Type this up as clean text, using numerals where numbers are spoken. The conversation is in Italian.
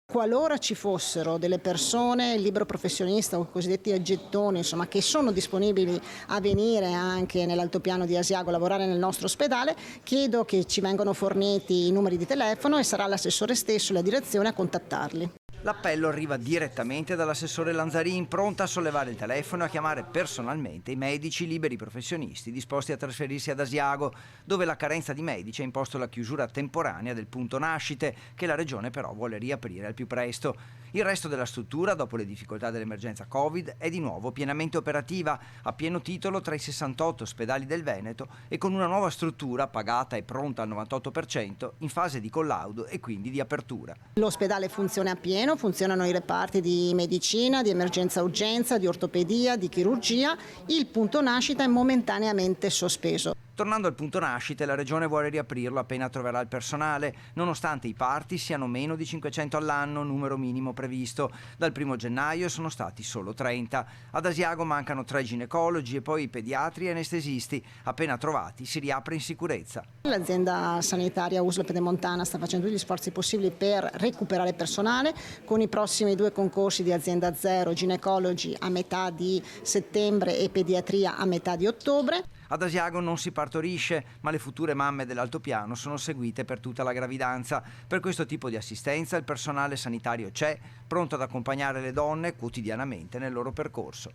Qualora ci fossero delle persone, libero professionista o cosiddetti gettoni, insomma, che sono disponibili a venire anche nell'altopiano di Asiago a lavorare nel nostro ospedale, chiedo che ci vengano forniti i numeri di telefono e sarà l'assessore stesso e la direzione a contattarli. L'appello arriva direttamente dall'assessore Lanzarin, pronta a sollevare il telefono e a chiamare personalmente i medici liberi professionisti disposti a trasferirsi ad Asiago, dove la carenza di medici ha imposto la chiusura temporanea del punto nascite, che la regione però vuole riaprire al più presto. Il resto della struttura, dopo le difficoltà dell'emergenza Covid, è di nuovo pienamente operativa, a pieno titolo tra i 68 ospedali del Veneto e con una nuova struttura pagata e pronta al 98%, in fase di collaudo e quindi di apertura. L'ospedale funziona a pieno, funzionano i reparti di medicina, di emergenza urgenza, di ortopedia, di chirurgia. Il punto nascita è momentaneamente sospeso. Tornando al punto nascite, la regione vuole riaprirlo appena troverà il personale, nonostante i parti siano meno di 500 all'anno, numero minimo previsto. Dal 1 gennaio sono stati solo 30. Ad Asiago mancano 3 ginecologi e poi i pediatri e anestesisti. Appena trovati si riapre in sicurezza. L'azienda sanitaria USL Pedemontana sta facendo tutti gli sforzi possibili per recuperare personale, con i prossimi 2 concorsi di azienda zero, ginecologi a metà di settembre e pediatria a metà di ottobre. Ad Asiago non si partorisce, ma le future mamme dell'altopiano sono seguite per tutta la gravidanza. Per questo tipo di assistenza il personale sanitario c'è, pronto ad accompagnare le donne quotidianamente nel loro percorso.